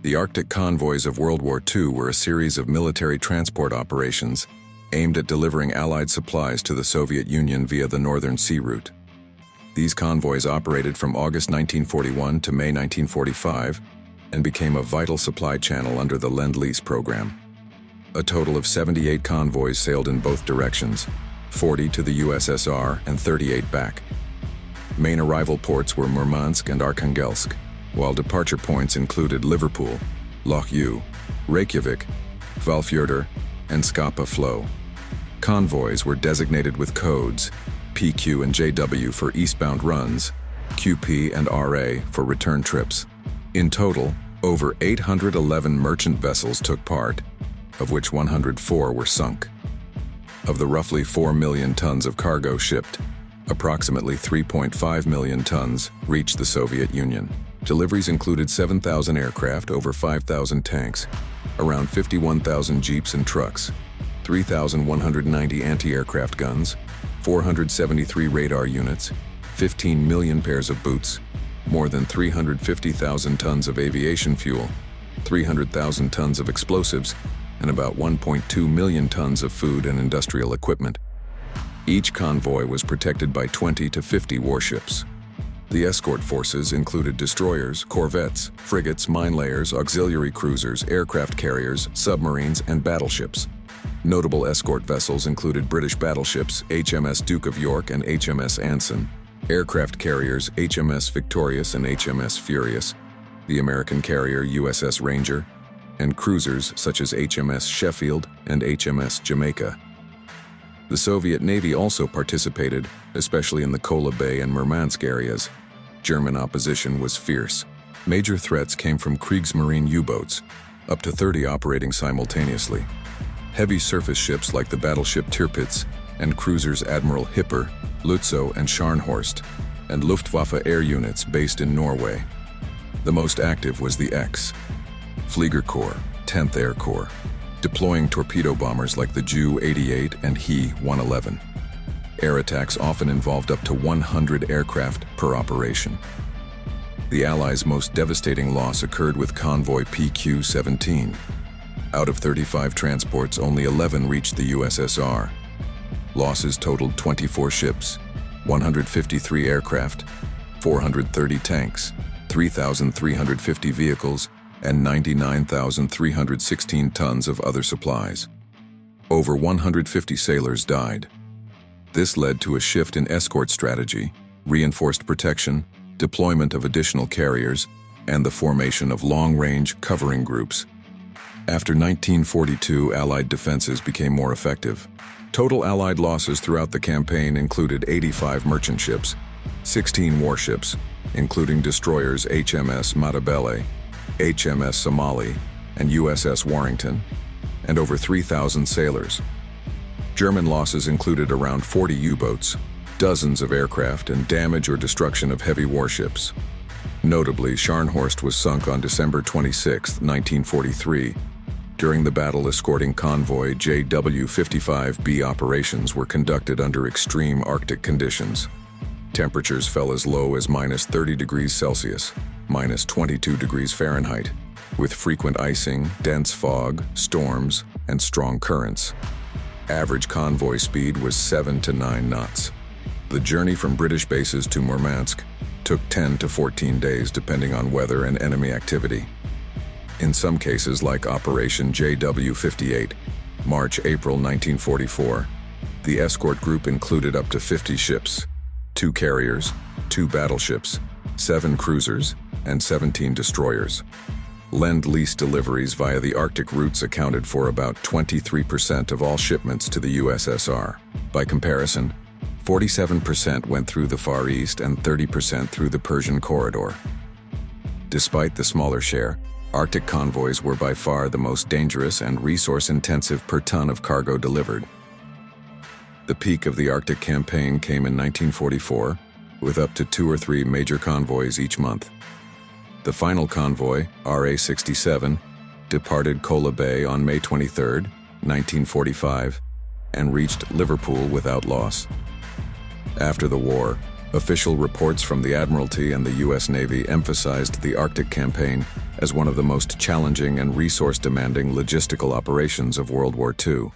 The Arctic convoys of World War II were a series of military transport operations aimed at delivering Allied supplies to the Soviet Union via the Northern Sea Route. These convoys operated from August 1941 to May 1945 and became a vital supply channel under the Lend-Lease program. A total of 78 convoys sailed in both directions, 40 to the USSR and 38 back. Main arrival ports were Murmansk and Arkhangelsk, while departure points included Liverpool, Loch Ewe, Reykjavik, Hvalfjörður, and Scapa Flow. Convoys were designated with codes PQ and JW for eastbound runs, QP and RA for return trips. In total, over 811 merchant vessels took part, of which 104 were sunk. Of the roughly 4 million tons of cargo shipped, approximately 3.5 million tons reached the Soviet Union. Deliveries included 7,000 aircraft, over 5,000 tanks, around 51,000 jeeps and trucks, 3,190 anti-aircraft guns, 473 radar units, 15 million pairs of boots, more than 350,000 tons of aviation fuel, 300,000 tons of explosives, and about 1.2 million tons of food and industrial equipment. Each convoy was protected by 20 to 50 warships. The escort forces included destroyers, corvettes, frigates, mine layers, auxiliary cruisers, aircraft carriers, submarines, and battleships. Notable escort vessels included British battleships HMS Duke of York and HMS Anson, aircraft carriers HMS Victorious and HMS Furious, the American carrier USS Ranger, and cruisers such as HMS Sheffield and HMS Jamaica. The Soviet Navy also participated, especially in the Kola Bay and Murmansk areas. German opposition was fierce. Major threats came from Kriegsmarine U-boats, up to 30 operating simultaneously. Heavy surface ships like the battleship Tirpitz and cruisers Admiral Hipper, Lützow and Scharnhorst, and Luftwaffe air units based in Norway. The most active was the X Fliegerkorps, 10th Air Corps, deploying torpedo bombers like the Ju-88 and He-111. Air attacks often involved up to 100 aircraft per operation. The Allies' most devastating loss occurred with convoy PQ-17. Out of 35 transports, only 11 reached the USSR. Losses totaled 24 ships, 153 aircraft, 430 tanks, 3,350 vehicles, and 99,316 tons of other supplies. Over 150 sailors died. This led to a shift in escort strategy, reinforced protection, deployment of additional carriers, and the formation of long-range covering groups. After 1942, Allied defenses became more effective. Total Allied losses throughout the campaign included 85 merchant ships, 16 warships, including destroyers HMS Matabele, HMS Somali, and USS Warrington, and over 3,000 sailors. German losses included around 40 U-boats, dozens of aircraft, and damage or destruction of heavy warships. Notably, Scharnhorst was sunk on December 26, 1943. During the battle, escorting convoy JW-55B operations were conducted under extreme Arctic conditions. Temperatures fell as low as -30 degrees Celsius, -22 degrees Fahrenheit, with frequent icing, dense fog, storms, and strong currents. Average convoy speed was 7 to 9 knots. The journey from British bases to Murmansk took 10 to 14 days depending on weather and enemy activity. In some cases, like Operation JW-58, March-April 1944, the escort group included up to 50 ships, 2 carriers, 2 battleships, 7 cruisers, and 17 destroyers. Lend-Lease deliveries via the Arctic routes accounted for about 23% of all shipments to the USSR. By comparison, 47% went through the Far East and 30% through the Persian corridor. Despite the smaller share, Arctic convoys were by far the most dangerous and resource-intensive per ton of cargo delivered. The peak of the Arctic campaign came in 1944, with up to 2 or 3 major convoys each month. The final convoy, RA-67, departed Kola Bay on May 23, 1945, and reached Liverpool without loss. After the war, Official reports from the Admiralty and the U.S. Navy emphasized the Arctic campaign as one of the most challenging and resource-demanding logistical operations of World War II.